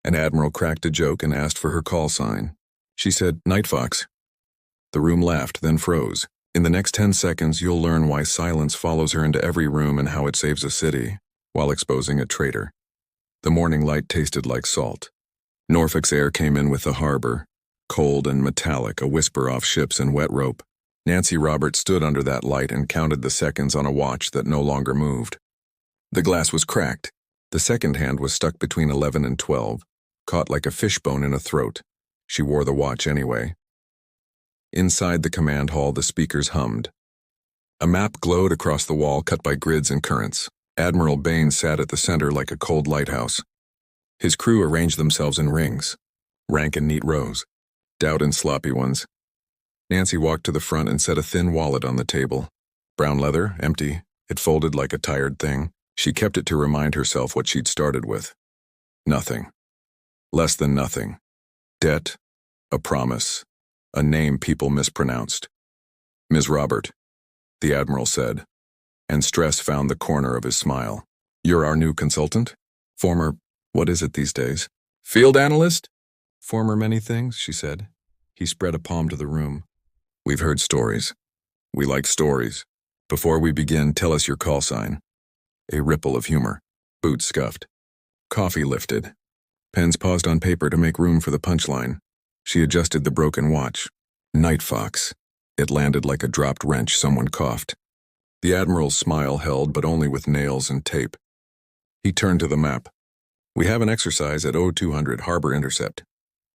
An admiral cracked a joke and asked for her call sign. She said, "Night Fox." The room laughed, then froze. In the next 10 seconds, you'll learn why silence follows her into every room and how it saves a city, while exposing a traitor. The morning light tasted like salt. Norfolk's air came in with the harbor, cold and metallic, a whisper off ships and wet rope. Nancy Roberts stood under that light and counted the seconds on a watch that no longer moved. The glass was cracked. The second hand was stuck between 11 and 12, caught like a fishbone in a throat. She wore the watch anyway. Inside the command hall, the speakers hummed. A map glowed across the wall, cut by grids and currents. Admiral Baines sat at the center like a cold lighthouse. His crew arranged themselves in rings, rank in neat rows, doubt in sloppy ones. Nancy walked to the front and set a thin wallet on the table. Brown leather, empty, it folded like a tired thing. She kept it to remind herself what she'd started with. Nothing. Less than nothing. Debt, a promise, a name people mispronounced. "Ms. Robert," the Admiral said, and stress found the corner of his smile. "You're our new consultant? Former, what is it these days? Field analyst?" "Former many things," she said. He spread a palm to the room. "We've heard stories. We like stories. Before we begin, tell us your call sign." A ripple of humor. Boots scuffed. Coffee lifted. Pens paused on paper to make room for the punchline. She adjusted the broken watch. "Night Fox." It landed like a dropped wrench. Someone coughed. The Admiral's smile held, but only with nails and tape. He turned to the map. "We have an exercise at 0200 Harbor Intercept.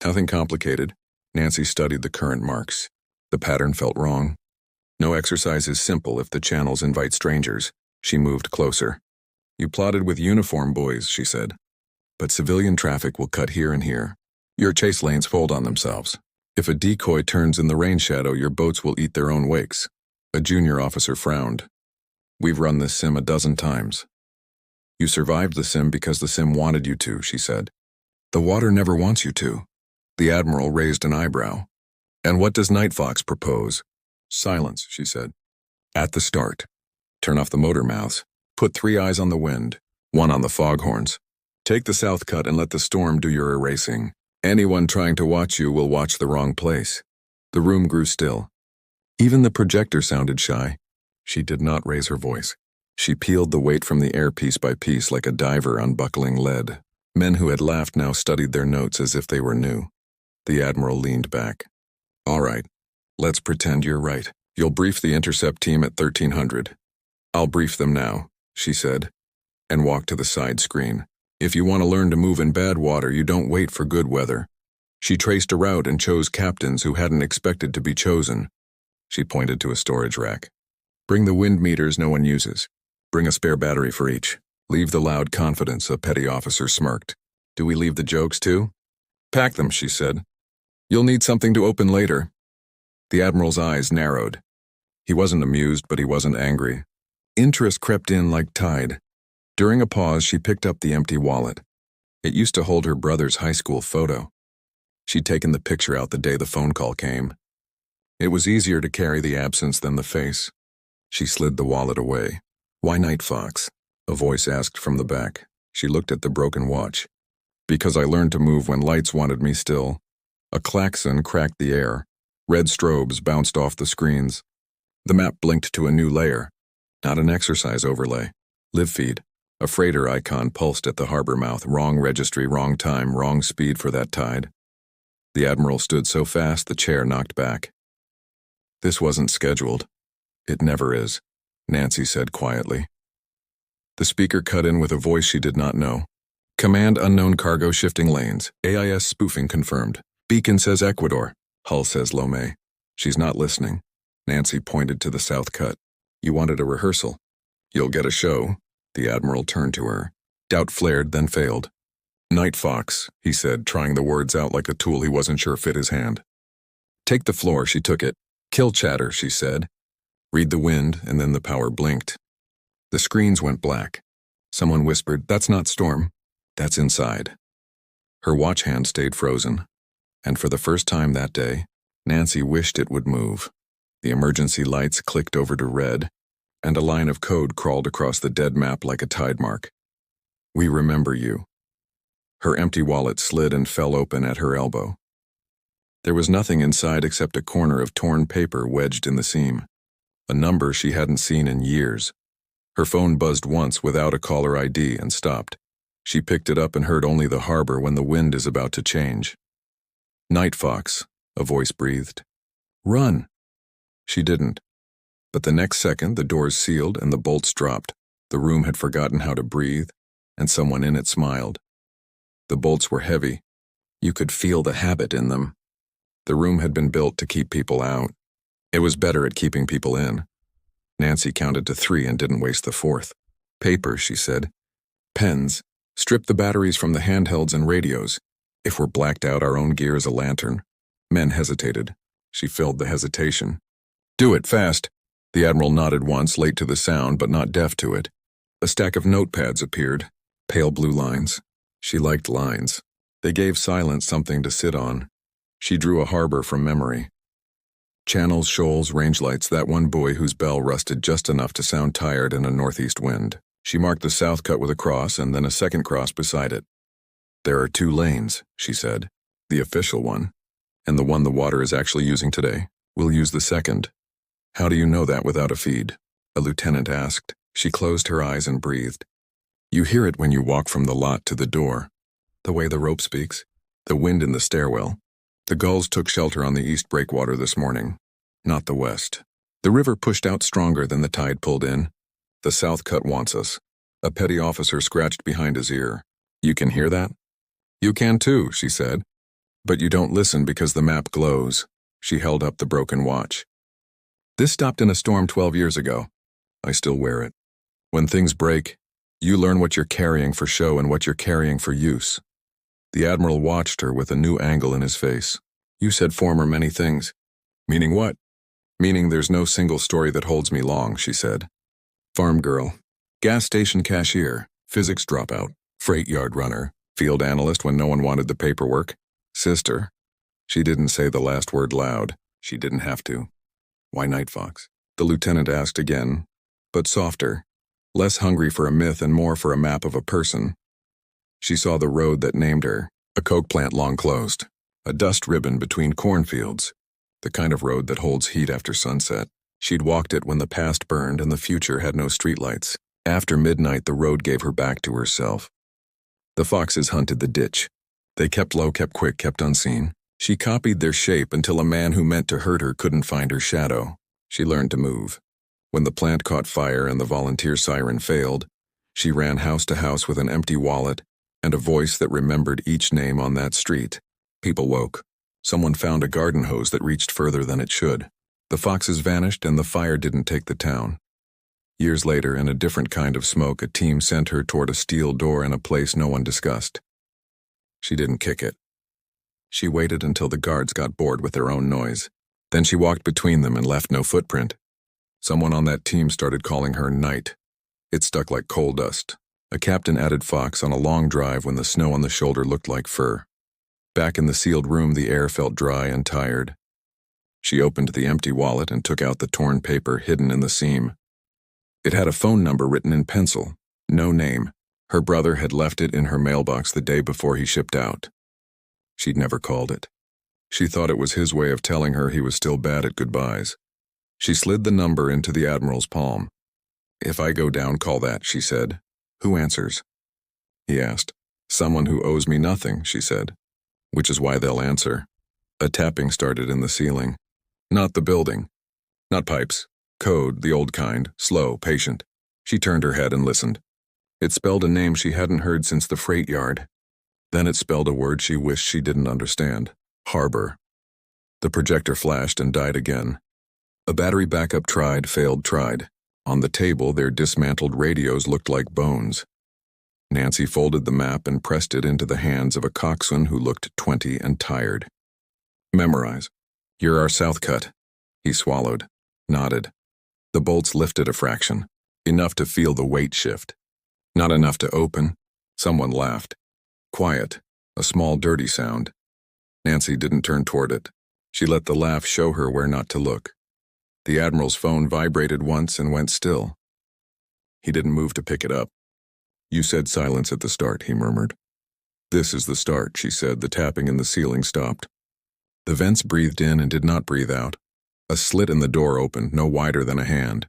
Nothing complicated." Nancy studied the current marks. The pattern felt wrong. No exercise is simple if the channels invite strangers. She moved closer. "You plotted with uniform boys," she said. "But civilian traffic will cut here and here. Your chase lanes fold on themselves. If a decoy turns in the rain shadow, your boats will eat their own wakes." A junior officer frowned. "We've run this sim a dozen times." "You survived the sim because the sim wanted you to," she said. "The water never wants you to." The Admiral raised an eyebrow. "And what does Night Fox propose?" "Silence," she said. "At the start. Turn off the motor mouths. Put 3 eyes on the wind, 1 on the foghorns. Take the south cut and let the storm do your erasing. Anyone trying to watch you will watch the wrong place." The room grew still. Even the projector sounded shy. She did not raise her voice. She peeled the weight from the air piece by piece like a diver unbuckling lead. Men who had laughed now studied their notes as if they were new. The Admiral leaned back. "All right, let's pretend you're right. You'll brief the Intercept team at 1300. "I'll brief them now," she said, and walked to the side screen. "If you want to learn to move in bad water, you don't wait for good weather." She traced a route and chose captains who hadn't expected to be chosen. She pointed to a storage rack. "Bring the wind meters no one uses. Bring a spare battery for each. Leave the loud confidence," a petty officer smirked. "Do we leave the jokes too?" "Pack them," she said. "You'll need something to open later." The Admiral's eyes narrowed. He wasn't amused, but he wasn't angry. Interest crept in like tide. During a pause, she picked up the empty wallet. It used to hold her brother's high school photo. She'd taken the picture out the day the phone call came. It was easier to carry the absence than the face. She slid the wallet away. "Why Night Fox?" a voice asked from the back. She looked at the broken watch. "Because I learned to move when lights wanted me still." A klaxon cracked the air. Red strobes bounced off the screens. The map blinked to a new layer. Not an exercise overlay. Live feed. A freighter icon pulsed at the harbor mouth. Wrong registry, wrong time, wrong speed for that tide. The Admiral stood so fast the chair knocked back. "This wasn't scheduled." "It never is," Nancy said quietly. The speaker cut in with a voice she did not know. "Command unknown cargo shifting lanes. AIS spoofing confirmed. Beacon says Ecuador. Hull says Lomé." "She's not listening." Nancy pointed to the south cut. "You wanted a rehearsal. You'll get a show." The Admiral turned to her. Doubt flared, then failed. "Night Fox," he said, trying the words out like a tool he wasn't sure fit his hand. "Take the floor," she took it. "Kill chatter," she said. "Read the wind," and then the power blinked. The screens went black. Someone whispered, "That's not storm. That's inside." Her watch hand stayed frozen. And for the first time that day, Nancy wished it would move. The emergency lights clicked over to red, and a line of code crawled across the dead map like a tide mark. "We remember you." Her empty wallet slid and fell open at her elbow. There was nothing inside except a corner of torn paper wedged in the seam. A number she hadn't seen in years. Her phone buzzed once without a caller ID and stopped. She picked it up and heard only the harbor when the wind is about to change. "Night Fox," a voice breathed. "Run." She didn't. But the next second, the doors sealed and the bolts dropped. The room had forgotten how to breathe, and someone in it smiled. The bolts were heavy. You could feel the habit in them. The room had been built to keep people out. It was better at keeping people in. Nancy counted to 3 and didn't waste the 4th. "Paper," she said. "Pens. Strip the batteries from the handhelds and radios. If we're blacked out, our own gear is a lantern." Men hesitated. She filled the hesitation. "Do it, fast." The Admiral nodded once, late to the sound, but not deaf to it. A stack of notepads appeared, pale blue lines. She liked lines. They gave Silence something to sit on. She drew a harbor from memory. Channels, shoals, range lights, that one buoy whose bell rusted just enough to sound tired in a northeast wind. She marked the south cut with a cross and then a second cross beside it. "There are 2 lanes," she said. "The official one, and the one the water is actually using today. We'll use the second." "How do you know that without a feed?" a lieutenant asked. She closed her eyes and breathed. "You hear it when you walk from the lot to the door. The way the rope speaks. The wind in the stairwell. The gulls took shelter on the east breakwater this morning, not the west. The river pushed out stronger than the tide pulled in. The south cut wants us." A petty officer scratched behind his ear. "You can hear that?" "You can too," she said. "But you don't listen because the map glows." She held up the broken watch. "This stopped in a storm 12 years ago. I still wear it. When things break, you learn what you're carrying for show and what you're carrying for use." The Admiral watched her with a new angle in his face. "You said former many things." "Meaning what?" "Meaning there's no single story that holds me long," she said. "Farm girl, gas station cashier, physics dropout, freight yard runner, field analyst when no one wanted the paperwork, sister." She didn't say the last word loud. She didn't have to. "Why Night Fox?" the lieutenant asked again, but softer, less hungry for a myth and more for a map of a person. She saw the road that named her, a coke plant long closed, a dust ribbon between cornfields, the kind of road that holds heat after sunset. She'd walked it when the past burned and the future had no streetlights. After midnight, the road gave her back to herself. The foxes hunted the ditch. They kept low, kept quick, kept unseen. She copied their shape until a man who meant to hurt her couldn't find her shadow. She learned to move. When the plant caught fire and the volunteer siren failed, she ran house to house with an empty wallet and a voice that remembered each name on that street. People woke. Someone found a garden hose that reached further than it should. The foxes vanished and the fire didn't take the town. Years later, in a different kind of smoke, a team sent her toward a steel door in a place no one discussed. She didn't kick it. She waited until the guards got bored with their own noise. Then she walked between them and left no footprint. Someone on that team started calling her Night. It stuck like coal dust. A captain added Fox on a long drive when the snow on the shoulder looked like fur. Back in the sealed room, the air felt dry and tired. She opened the empty wallet and took out the torn paper hidden in the seam. It had a phone number written in pencil, no name. Her brother had left it in her mailbox the day before he shipped out. She'd never called it. She thought it was his way of telling her he was still bad at goodbyes. She slid the number into the Admiral's palm. "If I go down, call that," she said. "Who answers?" He asked. "Someone who owes me nothing," she said. "Which is why they'll answer." A tapping started in the ceiling. Not the building. Not pipes. Code, the old kind, slow, patient. She turned her head and listened. It spelled a name she hadn't heard since the freight yard. Then it spelled a word she wished she didn't understand. Harbor. The projector flashed and died again. A battery backup tried, failed, tried. On the table, their dismantled radios looked like bones. Nancy folded the map and pressed it into the hands of a coxswain who looked 20 and tired. "Memorize. You're our south cut." He swallowed, nodded. The bolts lifted a fraction, enough to feel the weight shift. Not enough to open. Someone laughed. Quiet, a small dirty sound. Nancy didn't turn toward it. She let the laugh show her where not to look. The Admiral's phone vibrated once and went still. He didn't move to pick it up. "You said silence at the start," he murmured. This is the start, she said. The tapping in the ceiling stopped. The vents breathed in and did not breathe out. A slit in the door opened, no wider than a hand.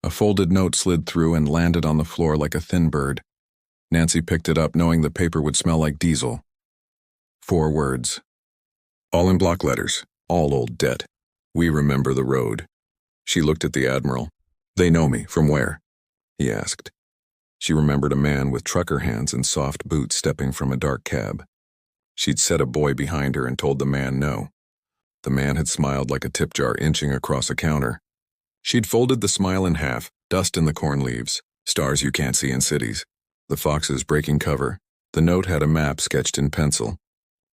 A folded note slid through and landed on the floor like a thin bird. Nancy picked it up, knowing the paper would smell like diesel. 4 words. All in block letters. All old debt. We remember the road. She looked at the Admiral. They know me. From where? He asked. She remembered a man with trucker hands and soft boots stepping from a dark cab. She'd set a boy behind her and told the man no. The man had smiled like a tip jar inching across a counter. She'd folded the smile in half, dust in the corn leaves, stars you can't see in cities. The foxes breaking cover. The note had a map sketched in pencil.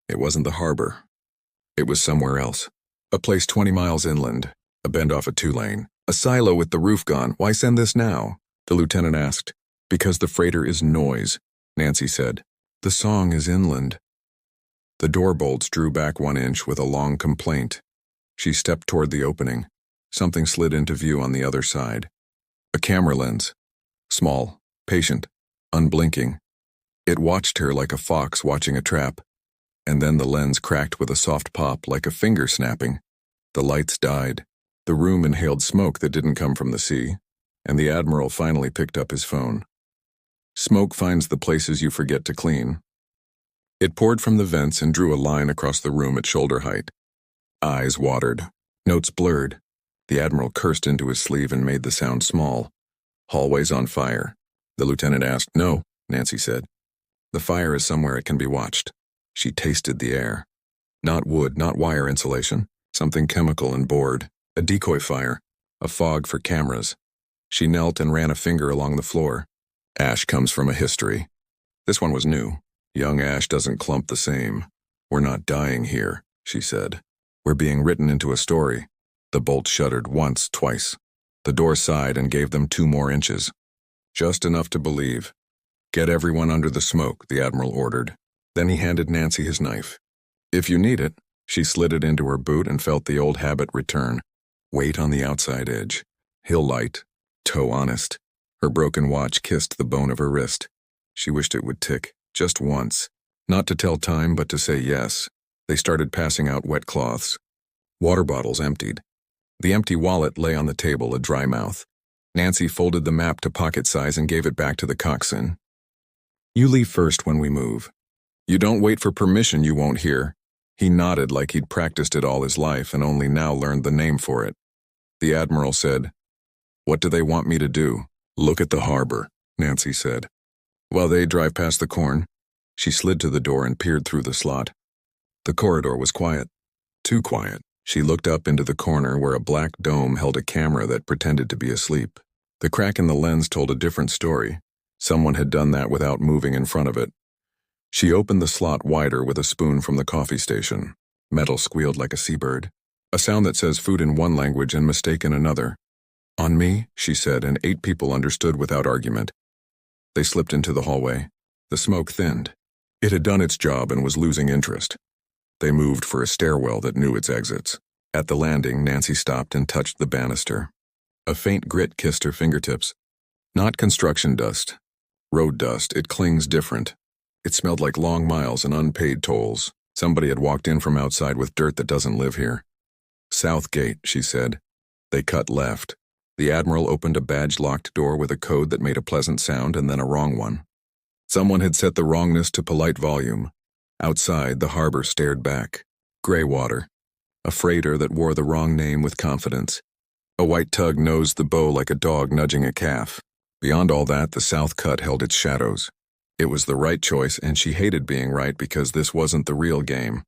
It wasn't the harbor. It was somewhere else. A place 20 miles inland, a bend off a 2-lane, a silo with the roof gone. Why send this now? The lieutenant asked. Because the freighter is noise, Nancy said. The song is inland. The door bolts drew back 1 inch with a long complaint. She stepped toward the opening. Something slid into view on the other side. A camera lens. Small, patient, unblinking. It watched her like a fox watching a trap. And then the lens cracked with a soft pop like a finger snapping. The lights died. The room inhaled smoke that didn't come from the sea. And the Admiral finally picked up his phone. Smoke finds the places you forget to clean. It poured from the vents and drew a line across the room at shoulder height. Eyes watered. Notes blurred. The Admiral cursed into his sleeve and made the sound small. Hallways on fire. The lieutenant asked. No, Nancy said. The fire is somewhere it can be watched. She tasted the air. Not wood, not wire insulation. Something chemical and bored. A decoy fire. A fog for cameras. She knelt and ran a finger along the floor. Ash comes from a history. This one was new. Young ash doesn't clump the same. We're not dying here, she said. We're being written into a story. The bolt shuddered once, twice. The door sighed and gave them 2 more inches. Just enough to believe. Get everyone under the smoke, the Admiral ordered. Then he handed Nancy his knife. If you need it. She slid it into her boot and felt the old habit return. Wait on the outside edge. He'll light. Toe honest. Her broken watch kissed the bone of her wrist. She wished it would tick, just once. Not to tell time, but to say yes. They started passing out wet cloths. Water bottles emptied. The empty wallet lay on the table, a dry mouth. Nancy folded the map to pocket size and gave it back to the coxswain. You leave first when we move. You don't wait for permission you won't hear. He nodded like he'd practiced it all his life and only now learned the name for it. The Admiral said, What do they want me to do? Look at the harbor, Nancy said. While they drive past the corn, she slid to the door and peered through the slot. The corridor was quiet. Too quiet. She looked up into the corner where a black dome held a camera that pretended to be asleep. The crack in the lens told a different story. Someone had done that without moving in front of it. She opened the slot wider with a spoon from the coffee station. Metal squealed like a seabird. A sound that says food in one language and mistake in another. On me, she said, and 8 people understood without argument. They slipped into the hallway. The smoke thinned. It had done its job and was losing interest. They moved for a stairwell that knew its exits. At the landing, Nancy stopped and touched the banister. A faint grit kissed her fingertips. Not construction dust. Road dust. It clings different. It smelled like long miles and unpaid tolls. Somebody had walked in from outside with dirt that doesn't live here. South Gate, she said. They cut left. The Admiral opened a badge-locked door with a code that made a pleasant sound and then a wrong one. Someone had set the wrongness to polite volume. Outside, the harbor stared back. Gray water. A freighter that wore the wrong name with confidence. A white tug nosed the bow like a dog nudging a calf. Beyond all that, the South Cut held its shadows. It was the right choice, and she hated being right because this wasn't the real game.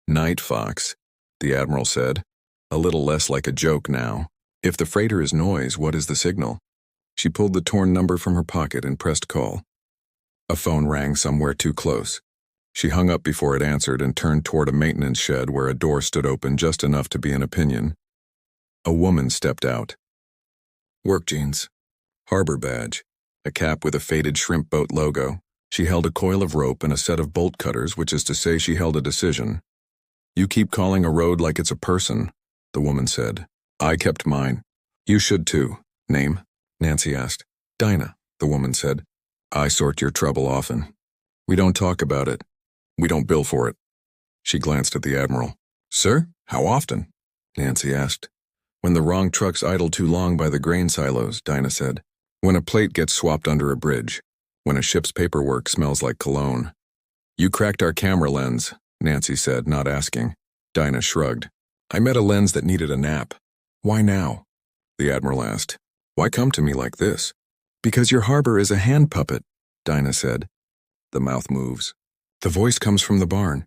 Night Fox, the Admiral said, a little less like a joke now. If the freighter is noise, what is the signal? She pulled the torn number from her pocket and pressed call. A phone rang somewhere too close. She hung up before it answered and turned toward a maintenance shed where a door stood open just enough to be an opinion. A woman stepped out. Work jeans. Harbor badge. A cap with a faded shrimp boat logo. She held a coil of rope and a set of bolt cutters, which is to say she held a decision. You keep calling a road like it's a person, the woman said. I kept mine. You should too. Name? Nancy asked. Dinah, the woman said. I sort your trouble often. We don't talk about it. We don't bill for it. She glanced at the Admiral. Sir, how often? Nancy asked. When the wrong trucks idle too long by the grain silos, Dinah said. When a plate gets swapped under a bridge. When a ship's paperwork smells like cologne. You cracked our camera lens, Nancy said, not asking. Dinah shrugged. I met a lens that needed a nap. Why now? The Admiral asked. Why come to me like this? Because your harbor is a hand puppet, Dinah said. The mouth moves. The voice comes from the barn.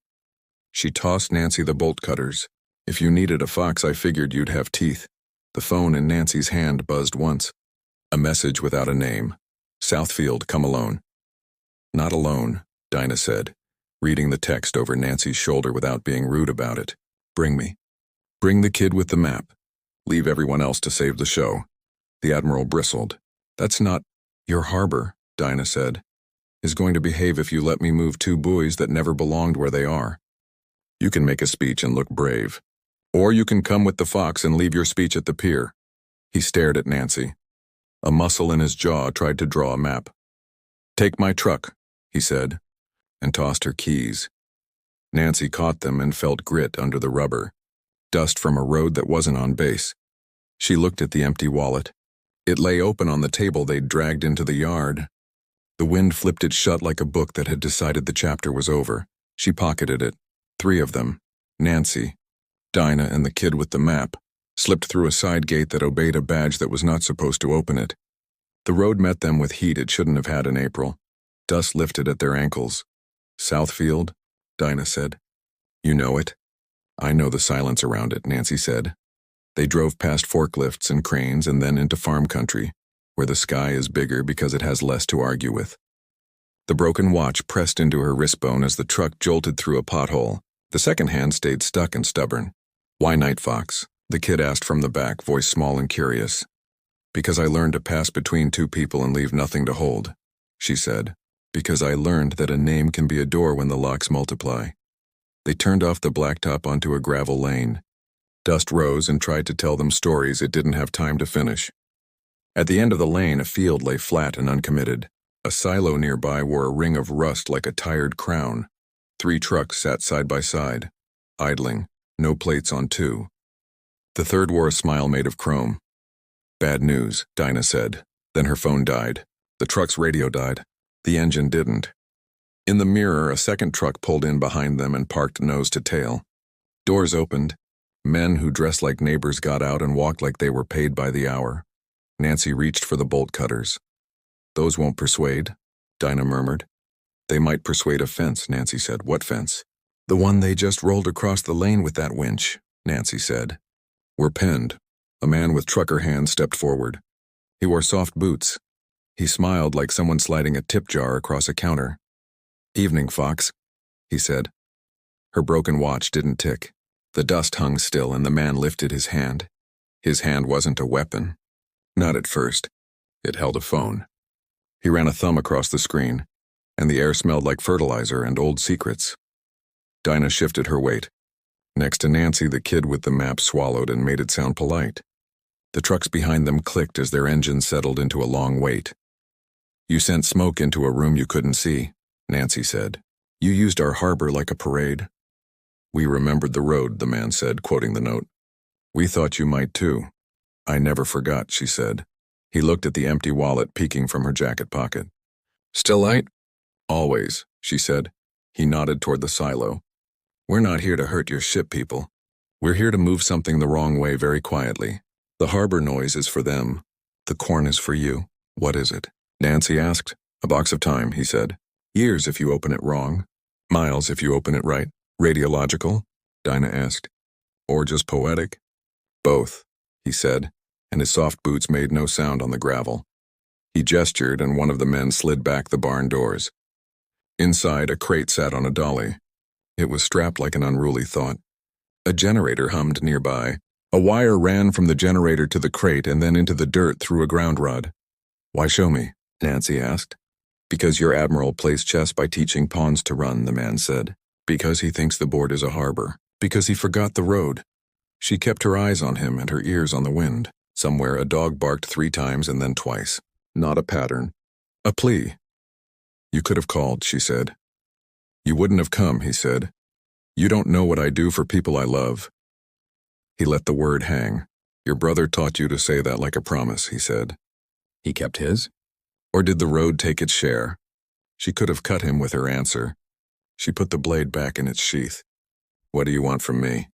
She tossed Nancy the bolt cutters. If you needed a fox, I figured you'd have teeth. The phone in Nancy's hand buzzed once. A message without a name. Southfield, come alone. Not alone, Dinah said, reading the text over Nancy's shoulder without being rude about it. Bring me. Bring the kid with the map. Leave everyone else to save the show. The Admiral bristled. That's not your harbor, Dinah said. Is going to behave if you let me move two buoys that never belonged where they are. You can make a speech and look brave. Or you can come with the fox and leave your speech at the pier. He stared at Nancy. A muscle in his jaw tried to draw a map. Take my truck, he said, and tossed her keys. Nancy caught them and felt grit under the rubber, dust from a road that wasn't on base. She looked at the empty wallet. It lay open on the table they'd dragged into the yard. The wind flipped it shut like a book that had decided the chapter was over. She pocketed it. 3 of them, Nancy, Dinah, and the kid with the map, slipped through a side gate that obeyed a badge that was not supposed to open it. The road met them with heat it shouldn't have had in April. Dust lifted at their ankles. Southfield, Dinah said. You know it? I know the silence around it, Nancy said. They drove past forklifts and cranes and then into farm country, where the sky is bigger because it has less to argue with. The broken watch pressed into her wrist bone as the truck jolted through a pothole. The second hand stayed stuck and stubborn. Why Night Fox? The kid asked from the back, voice small and curious. Because I learned to pass between two people and leave nothing to hold, she said. Because I learned that a name can be a door when the locks multiply. They turned off the blacktop onto a gravel lane. Dust rose and tried to tell them stories it didn't have time to finish. At the end of the lane, a field lay flat and uncommitted. A silo nearby wore a ring of rust like a tired crown. 3 trucks sat side by side, idling, no plates on 2. The third wore a smile made of chrome. Bad news, Dinah said. Then her phone died. The truck's radio died. The engine didn't. In the mirror, a second truck pulled in behind them and parked nose to tail. Doors opened. Men who dressed like neighbors got out and walked like they were paid by the hour. Nancy reached for the bolt cutters. Those won't persuade, Dinah murmured. They might persuade a fence, Nancy said. What fence? The one they just rolled across the lane with that winch, Nancy said. We're pinned. A man with trucker hands stepped forward. He wore soft boots. He smiled like someone sliding a tip jar across a counter. Evening, Fox, he said. Her broken watch didn't tick. The dust hung still and the man lifted his hand. His hand wasn't a weapon. Not at first. It held a phone. He ran a thumb across the screen, and the air smelled like fertilizer and old secrets. Dinah shifted her weight. Next to Nancy, the kid with the map swallowed and made it sound polite. The trucks behind them clicked as their engines settled into a long wait. You sent smoke into a room you couldn't see, Nancy said. You used our harbor like a parade. We remembered the road, the man said, quoting the note. We thought you might too. I never forgot, she said. He looked at the empty wallet peeking from her jacket pocket. Still light? Always, she said. He nodded toward the silo. We're not here to hurt your ship, people. We're here to move something the wrong way very quietly. The harbor noise is for them. The corn is for you. What is it? Nancy asked. A box of time, he said. Years if you open it wrong. Miles if you open it right. Radiological? Dinah asked. Or just poetic? Both, he said, and his soft boots made no sound on the gravel. He gestured, and one of the men slid back the barn doors. Inside, a crate sat on a dolly. It was strapped like an unruly thought. A generator hummed nearby. A wire ran from the generator to the crate and then into the dirt through a ground rod. Why show me? Nancy asked. Because your Admiral plays chess by teaching pawns to run, the man said. Because he thinks the board is a harbor. Because he forgot the road. She kept her eyes on him and her ears on the wind. Somewhere a dog barked 3 times and then twice. Not a pattern. A plea. You could have called, she said. You wouldn't have come, he said. You don't know what I do for people I love. He let the word hang. Your brother taught you to say that like a promise, he said. He kept his? Or did the road take its share? She could have cut him with her answer. She put the blade back in its sheath. What do you want from me?